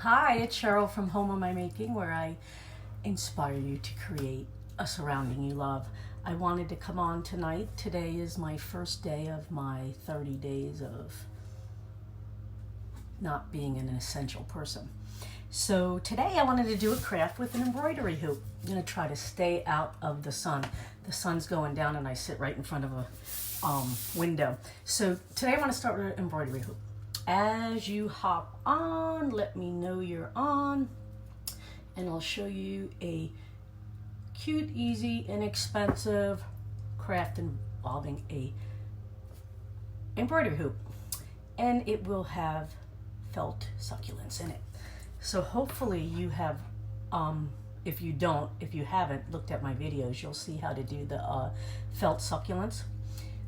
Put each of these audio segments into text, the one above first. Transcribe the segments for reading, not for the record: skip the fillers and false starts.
Hi, it's Cheryl from Home of My Making, where I inspire you to create a surrounding you love. I wanted to come on tonight. Today is my first day of my 30 days of not being an essential person. So today I wanted to do a craft with an embroidery hoop. I'm going to try to stay out of the sun. The sun's going down and I sit right in front of a window. So today I want to start with an embroidery hoop. As you hop on, let me know you're on, and I'll show you a cute, easy, inexpensive craft involving a embroidery hoop, and it will have felt succulents in it. So hopefully you have, if you haven't looked at my videos, you'll see how to do the felt succulents.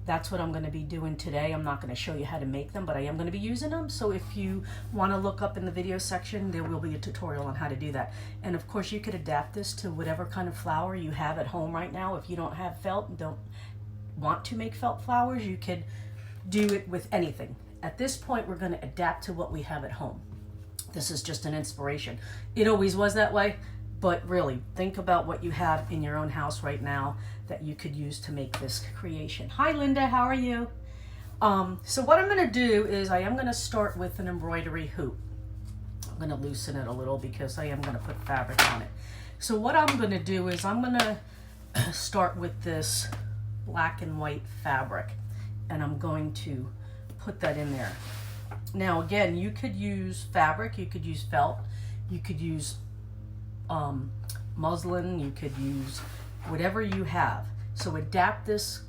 That's what I'm going to be doing today. I'm not going to show you how to make them, but I am going to be using them. So if you want to look up in the video section, there will be a tutorial on how to do that. And of course you could adapt this to whatever kind of flower you have at home right now. If you don't have felt and don't want to make felt flowers, you could do it with anything. At this point, we're going to adapt to what we have at home. This is just an inspiration. It always was that way. But really, think about what you have in your own house right now that you could use to make this creation. Hi, Linda. How are you? So what I'm going to do is I am going to start with an embroidery hoop. I'm going to loosen it a little because I am going to put fabric on it. So what I'm going to do is I'm going to start with this black and white fabric, and I'm going to put that in there. Now, again, you could use fabric. You could use felt. You could use muslin, you could use whatever you have. So adapt this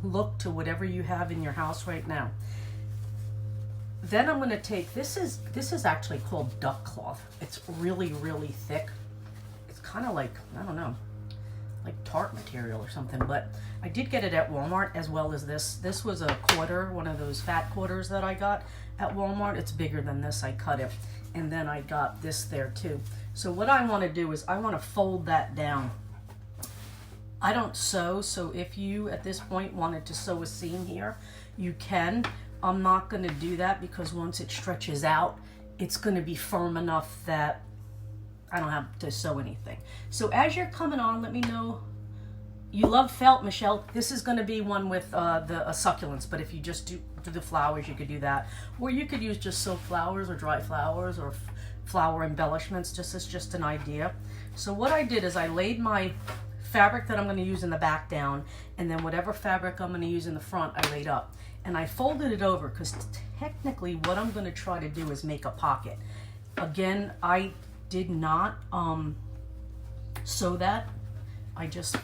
look to whatever you have in your house right now. Then I'm going to take, this is actually called duck cloth. It's really, really thick. It's kind of like, I don't know, like tart material or something, but I did get it at Walmart as well as this. This was a quarter, one of those fat quarters that I got at Walmart. It's bigger than this. I cut it. And then I got this there too. So what I want to do is I want to fold that down. I don't sew, so if you at this point wanted to sew a seam here, you can. I'm not going to do that because once it stretches out, it's going to be firm enough that I don't have to sew anything. So as you're coming on, let me know. You love felt, Michelle. This is going to be one with the succulents, but if you just do the flowers, you could do that. Or you could use just silk flowers or dry flowers or flower embellishments. Just an idea. So what I did is I laid my fabric that I'm going to use in the back down, and then whatever fabric I'm going to use in the front, I laid up. And I folded it over because technically what I'm going to try to do is make a pocket. Again, I did not sew that. I just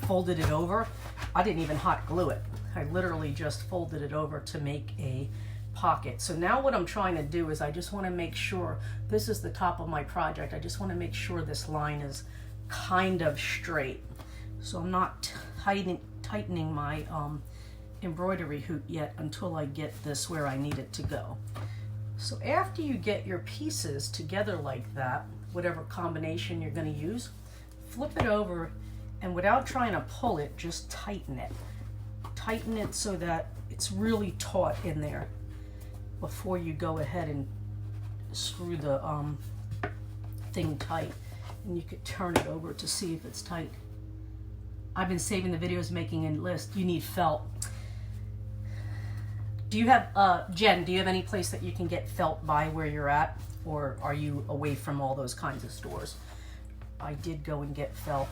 folded it over. I didn't even hot glue it. I literally just folded it over to make a pocket. So now what I'm trying to do is I just want to make sure, this is the top of my project, I just want to make sure this line is kind of straight. So I'm not tightening my embroidery hoop yet until I get this where I need it to go. So after you get your pieces together like that, whatever combination you're going to use, flip it over, and without trying to pull it, just tighten it. Tighten it so that it's really taut in there before you go ahead and screw the thing tight. And you could turn it over to see if it's tight. I've been saving the videos making a list. You need felt. Do you have, Jen, do you have any place that you can get felt by where you're at? Or are you away from all those kinds of stores? I did go and get felt.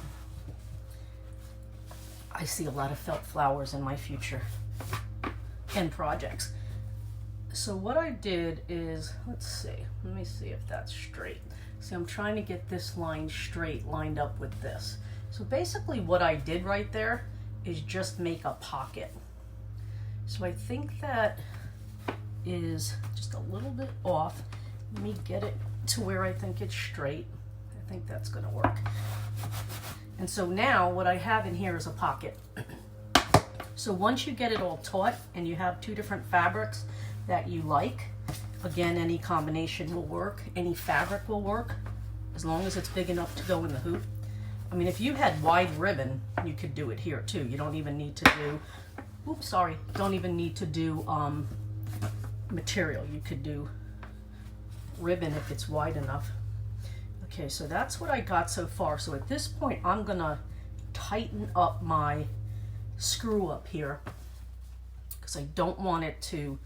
I see a lot of felt flowers in my future and projects. So what I did is, let's see, let me see if that's straight. See, I'm trying to get this line straight, lined up with this. So basically what I did right there is just make a pocket. So I think that is just a little bit off. Let me get it to where I think it's straight. I think that's gonna work. And so now what I have in here is a pocket. So once you get it all taut and you have two different fabrics that you like, again, any combination will work, any fabric will work, as long as it's big enough to go in the hoop. I mean, if you had wide ribbon, you could do it here too. You don't even need to do, oops, sorry, don't even need to do material. You could do ribbon if it's wide enough. Okay, so that's what I got so far. So at this point, I'm gonna tighten up my screw up here because I don't want it to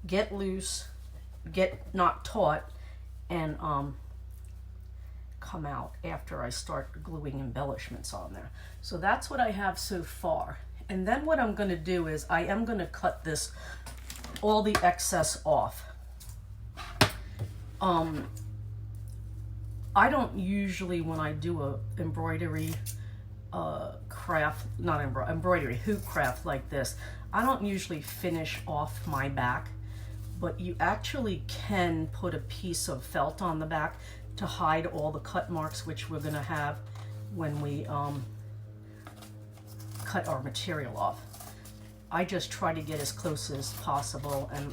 get loose, get not taut, and come out after I start gluing embellishments on there. So that's what I have so far. And then what I'm going to do is I am going to cut this, all the excess off. I don't usually, when I do a embroidery craft, not embroidery, hoop craft like this, I don't usually finish off my back, but you actually can put a piece of felt on the back to hide all the cut marks, which we're gonna have when we cut our material off. I just try to get as close as possible, and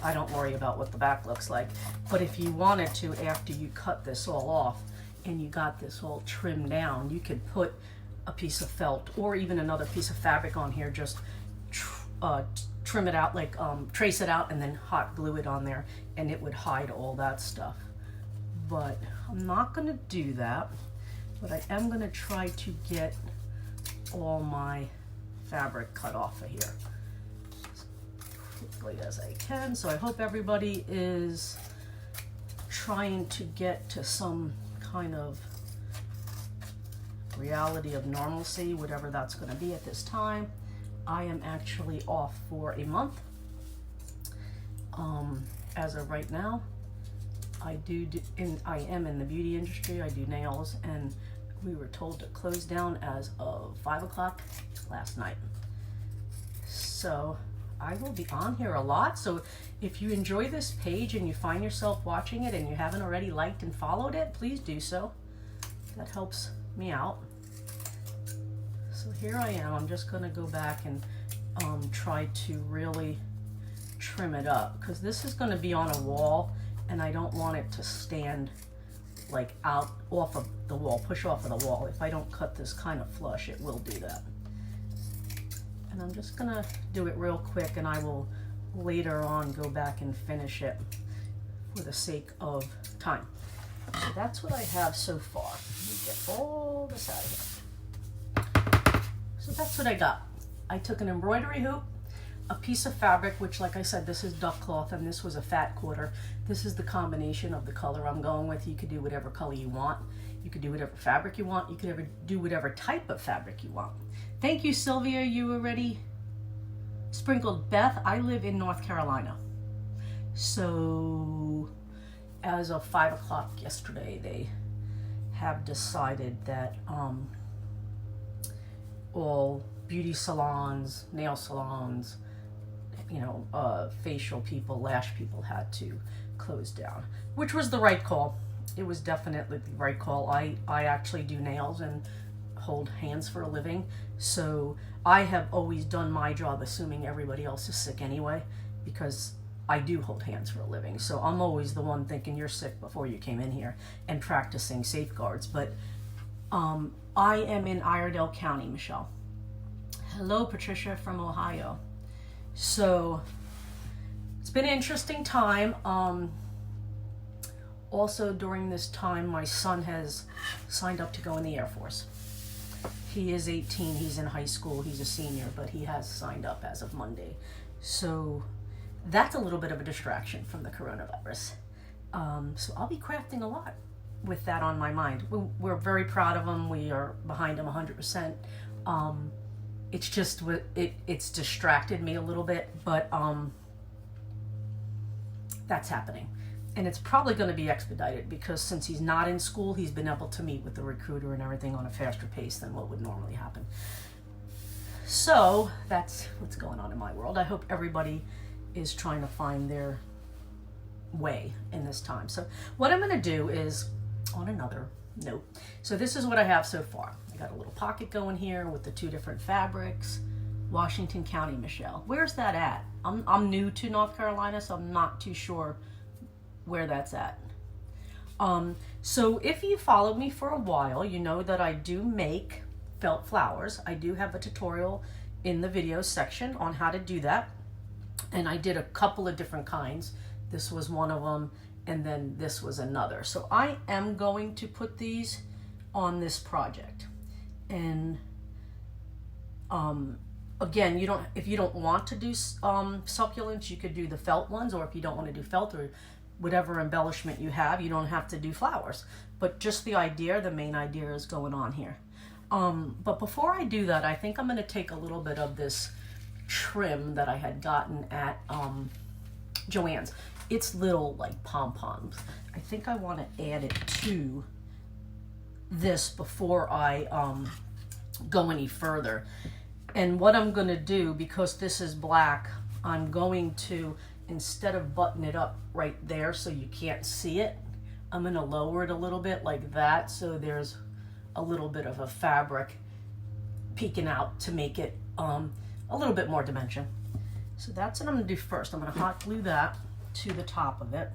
I don't worry about what the back looks like. But if you wanted to, after you cut this all off and you got this all trimmed down, you could put a piece of felt or even another piece of fabric on here, just trim it out, like trace it out and then hot glue it on there, and it would hide all that stuff. But I'm not gonna do that, but I am gonna try to get all my fabric cut off of here as quickly as I can. So I hope everybody is trying to get to some kind of reality of normalcy, whatever that's gonna be at this time. I am actually off for a month. As of right now, I am in the beauty industry. I do nails, and we were told to close down as of 5 o'clock last night. So I will be on here a lot. So if you enjoy this page and you find yourself watching it and you haven't already liked and followed it, please do so. That helps me out. So here I am. I'm just going to go back and try to really trim it up, because this is going to be on a wall and I don't want it to stand like out off of the wall, push off of the wall. If I don't cut this kind of flush, it will do that. And I'm just going to do it real quick, and I will later on go back and finish it for the sake of time. So that's what I have so far. Let me get all this out of here. So that's what I got. I took an embroidery hoop, a piece of fabric, which, like I said, this is duck cloth, and this was a fat quarter. This is the combination of the color I'm going with. You could do whatever color you want. You could do whatever fabric you want. You could do whatever type of fabric you want. Thank you, Sylvia. You already sprinkled. Beth, I live in North Carolina. So as of 5 o'clock yesterday, they have decided that all beauty salons, nail salons, facial people, lash people had to close down, which was the right call. It was definitely the right call. I actually do nails and hold hands for a living, so I have always done my job assuming everybody else is sick anyway, because I do hold hands for a living. So I'm always the one thinking you're sick before you came in here and practicing safeguards. But I am in Iredell County, Michelle. Hello, Patricia from Ohio. So it's been an interesting time. Also during this time, my son has signed up to go in the Air Force. He is 18, he's in high school, he's a senior, but he has signed up as of Monday. So that's a little bit of a distraction from the coronavirus. So I'll be crafting a lot with that on my mind. We're very proud of him. We are behind him 100%. It's just, it's distracted me a little bit, but that's happening. And it's probably going to be expedited, because since he's not in school, he's been able to meet with the recruiter and everything on a faster pace than what would normally happen. So that's what's going on in my world. I hope everybody is trying to find their way in this time. So what I'm going to do is, on another note, so this is what I have so far. I got a little pocket going here with the 2 different fabrics. Washington County, Michelle. Where's that at? I'm new to North Carolina, so I'm not too sure where that's at. So if you followed me for a while, you know that I do make felt flowers. I do have a tutorial in the video section on how to do that. And I did a couple of different kinds. This was one of them, and then this was another. So I am going to put these on this project. And again, if you don't want to do succulents, you could do the felt ones, or if you don't want to do felt or whatever embellishment you have, you don't have to do flowers. But just the main idea is going on here. But before I do that, I think I'm going to take a little bit of this trim that I had gotten at Joann's. It's little like pom-poms. I think I want to add it to this before I go any further. And what I'm going to do, because this is black, I'm going to, instead of button it up right there so you can't see it, I'm going to lower it a little bit like that, so there's a little bit of a fabric peeking out to make it a little bit more dimension. So that's what I'm going to do first. I'm going to hot glue that to the top of it.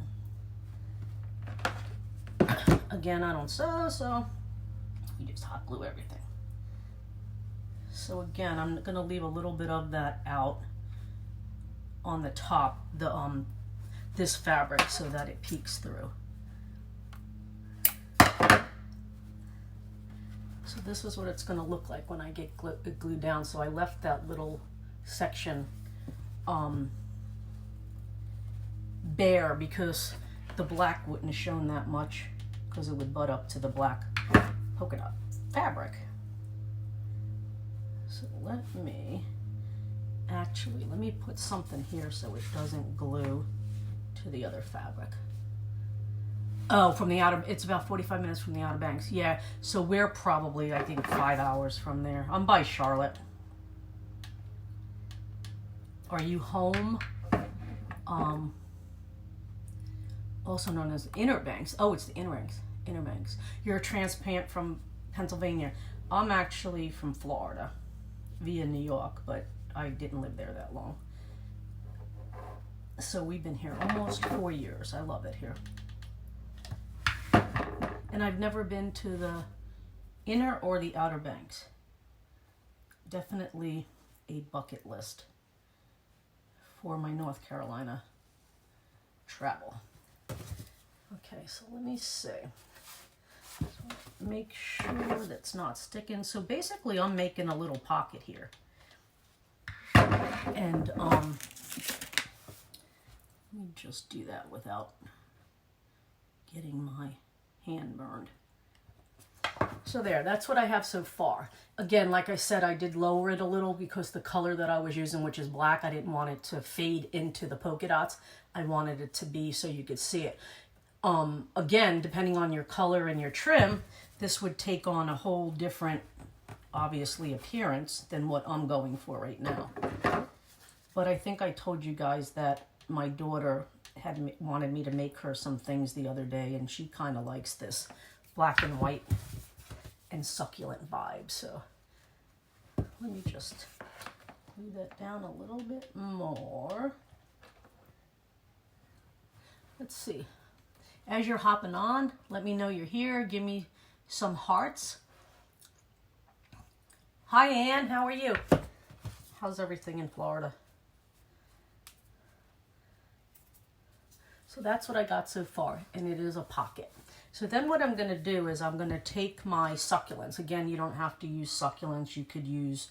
Again, I don't sew, so you just hot glue everything. So again, I'm going to leave a little bit of that out on the top, this fabric, so that it peeks through. So this is what it's going to look like when I get it glued down. So I left that little section bare because the black wouldn't have shown that much, because it would butt up to the black polka dot fabric. So let me put something here so it doesn't glue to the other fabric. Oh, from the outer, it's about 45 minutes from the Outer Banks. Yeah, so we're probably, I think, 5 hours from there. I'm by Charlotte. Are you home? Also known as Inner Banks. Oh, it's the Inner Banks. Inner Banks. You're a transplant from Pennsylvania. I'm actually from Florida via New York, but I didn't live there that long. So we've been here almost 4 years. I love it here. And I've never been to the Inner or the Outer Banks. Definitely a bucket list for my North Carolina travel. Okay, so let me see. So make sure that's not sticking. So basically I'm making a little pocket here. And let me just do that without getting my hand burned. So there, that's what I have so far. Again, like I said, I did lower it a little because the color that I was using, which is black, I didn't want it to fade into the polka dots. I wanted it to be so you could see it. Again, depending on your color and your trim, this would take on a whole different, obviously, appearance than what I'm going for right now. But I think I told you guys that my daughter had wanted me to make her some things the other day, and she kind of likes this black and white and succulent vibe. So let me just glue that down a little bit more. Let's see. As you're hopping on, let me know you're here. Give me some hearts. Hi, Ann. How are you? How's everything in Florida? So that's what I got so far, and it is a pocket. So then what I'm going to do is I'm going to take my succulents. Again, you don't have to use succulents. You could use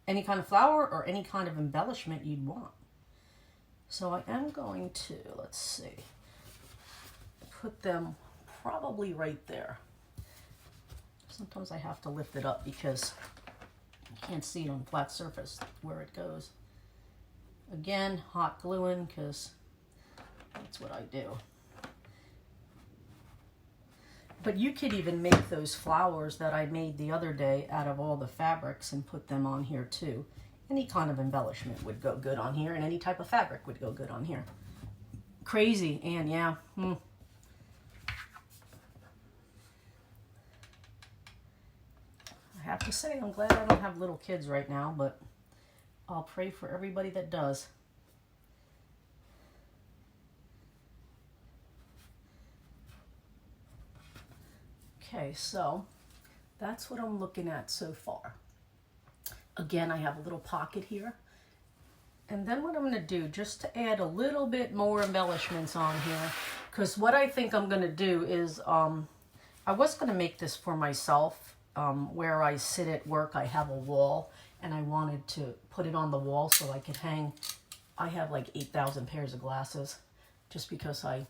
any kind of flower or any kind of embellishment you'd want. So I am going to, let's see, put them probably right there. Sometimes I have to lift it up because you can't see it on flat surface where it goes. Again, hot gluing because that's what I do. But you could even make those flowers that I made the other day out of all the fabrics and put them on here too. Any kind of embellishment would go good on here, and any type of fabric would go good on here. Crazy, and yeah. I have to say, I'm glad I don't have little kids right now, but I'll pray for everybody that does. Okay, so that's what I'm looking at so far. Again, I have a little pocket here, And then what I'm going to do, just to add a little bit more embellishments on here, because what I think I'm going to do is, I was going to make this for myself. Where I sit at work, I have a wall, and I wanted to put it on the wall so I could hang. I have like 8,000 pairs of glasses, just because I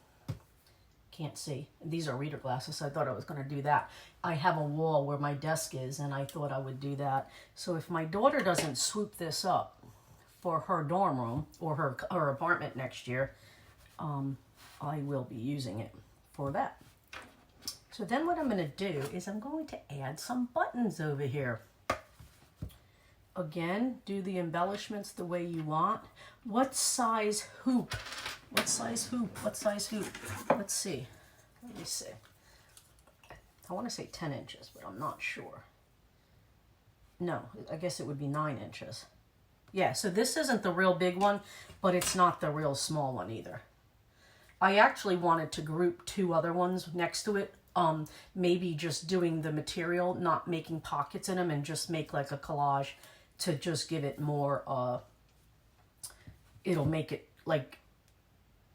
can't see. These are reader glasses, so I thought I was going to do that. I have a wall where my desk is, and I thought I would do that. So if my daughter doesn't swoop this up for her dorm room or her apartment next year, I will be using it for that. So then what I'm going to do is I'm going to add some buttons over here. Again, do the embellishments the way you want. What size hoop? What size hoop? What size hoop? Let's see. Let me see. I want to say 10 inches, but I'm not sure. No, I guess it would be 9 inches. Yeah, so this isn't the real big one, but it's not the real small one either. I actually wanted to group 2 other ones next to it. Maybe just doing the material, not making pockets in them, and just make like a collage to just give it more, it'll make it like,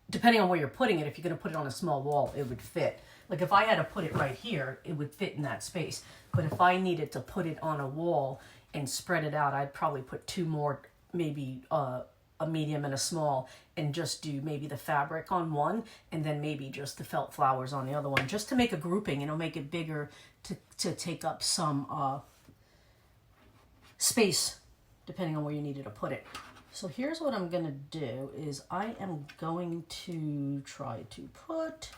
depending on where you're putting it, if you're going to put it on a small wall, it would fit. Like if I had to put it right here, it would fit in that space. But if I needed to put it on a wall and spread it out, I'd probably put 2 more, maybe a medium and a small, and just do maybe the fabric on one, and then maybe just the felt flowers on the other one, just to make a grouping, you know, make it bigger to take up some space, depending on where you needed to put it. So here's what I'm going to do is I am going to try to put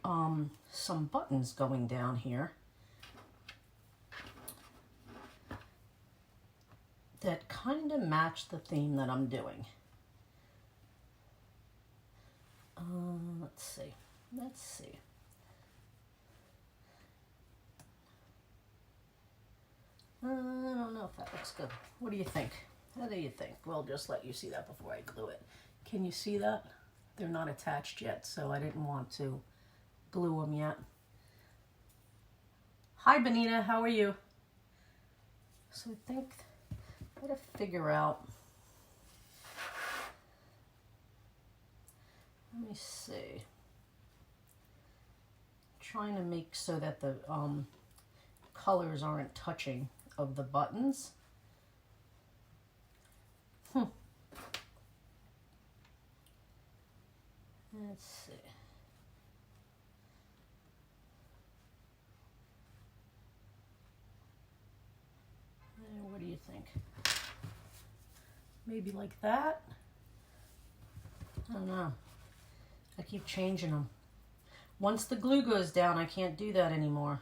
some buttons going down here that kind of match the theme that I'm doing. Let's see. Let's see. I don't know if that looks good. What do you think? What do you think? We'll just let you see that before I glue it. Can you see that? They're not attached yet, so I didn't want to glue them yet. Hi, Benita. How are you? So I think I gotta figure out. Let me see. Trying to make so that the colors aren't touching of the buttons. Let's see. What do you think? Maybe like that? I don't know. I keep changing them. Once the glue goes down, I can't do that anymore.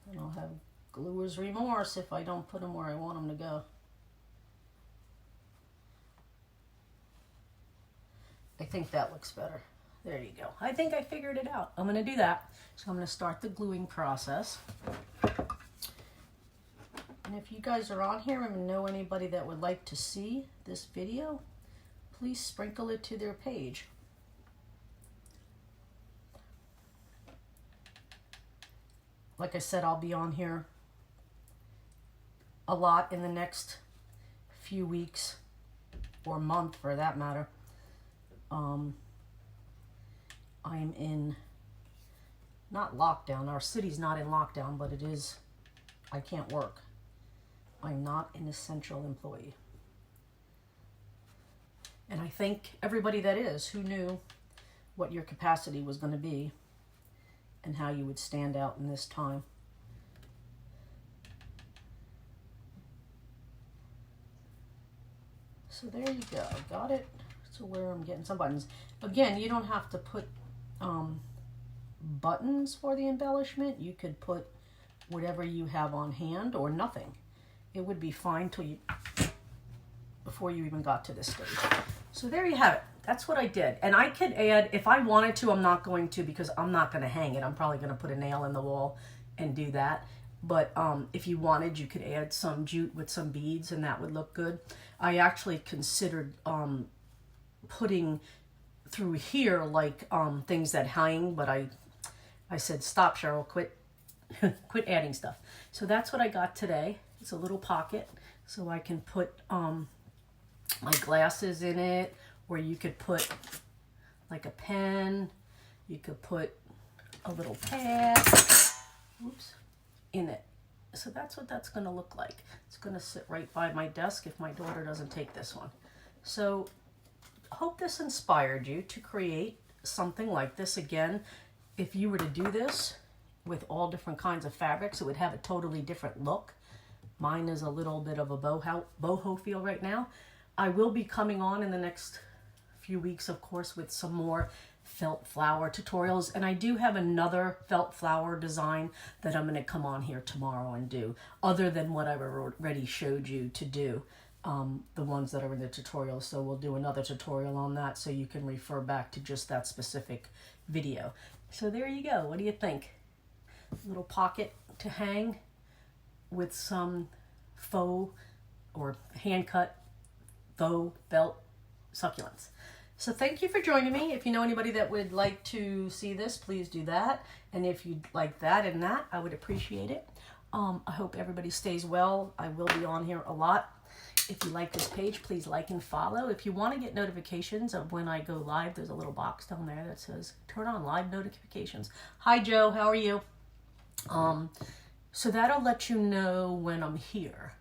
And I'll have gluer's remorse if I don't put them where I want them to go. I think that looks better. There you go. I think I figured it out. I'm going to do that. So I'm going to start the gluing process. And if you guys are on here and know anybody that would like to see this video, please sprinkle it to their page. Like I said, I'll be on here a lot in the next few weeks, or month for that matter. I'm in, not lockdown, our city's not in lockdown, but it is, I can't work. I'm not an essential employee. And I thank everybody that is, who knew what your capacity was going to be and how you would stand out in this time. So there you go. Got it to where I'm getting some buttons. Again, you don't have to put buttons for the embellishment. You could put whatever you have on hand or nothing. It would be fine till you, before you even got to this stage. So there you have it. That's what I did. And I could add, if I wanted to, I'm not going to because I'm not going to hang it. I'm probably going to put a nail in the wall and do that. But if you wanted, you could add some jute with some beads and that would look good. I actually considered putting through here like things that hang, but I said, stop, Cheryl, quit adding stuff. So that's what I got today. It's a little pocket so I can put my glasses in it, or you could put like a pen, you could put a little pad, oops, in it. So that's what that's going to look like. It's going to sit right by my desk if my daughter doesn't take this one. So hope this inspired you to create something like this. Again, if you were to do this with all different kinds of fabrics, it would have a totally different look. Mine is a little bit of a boho feel right now. I will be coming on in the next few weeks, of course, with some more felt flower tutorials, and I do have another felt flower design that I'm going to come on here tomorrow and do, other than what I've already showed you to do, the ones that are in the tutorial. So we'll do another tutorial on that, so you can refer back to just that specific video. So there you go. What do you think? Little pocket to hang with some faux or hand cut faux felt succulents. So thank you for joining me. If you know anybody that would like to see this, please do that. And if you'd like that and that, I would appreciate it. I hope everybody stays well. I will be on here a lot. If you like this page, please like and follow. If you want to get notifications of when I go live, there's a little box down there that says turn on live notifications. Hi Joe, how are you? So that'll let you know when I'm here.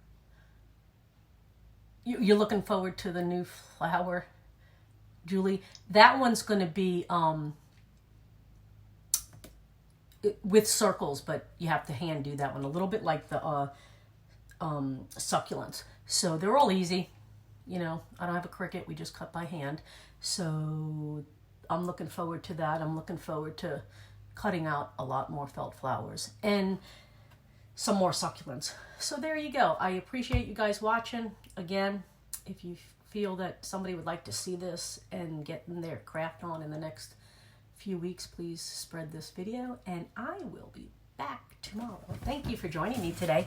You're looking forward to the new flower, Julie? That one's going to be with circles, but you have to hand do that one, a little bit like the succulents. So they're all easy. You know, I don't have a Cricut. We just cut by hand. So I'm looking forward to that. I'm looking forward to cutting out a lot more felt flowers and some more succulents. So there you go. I appreciate you guys watching. Again, if you feel that somebody would like to see this and get their craft on in the next few weeks, please spread this video, and I will be back tomorrow. Thank you for joining me today.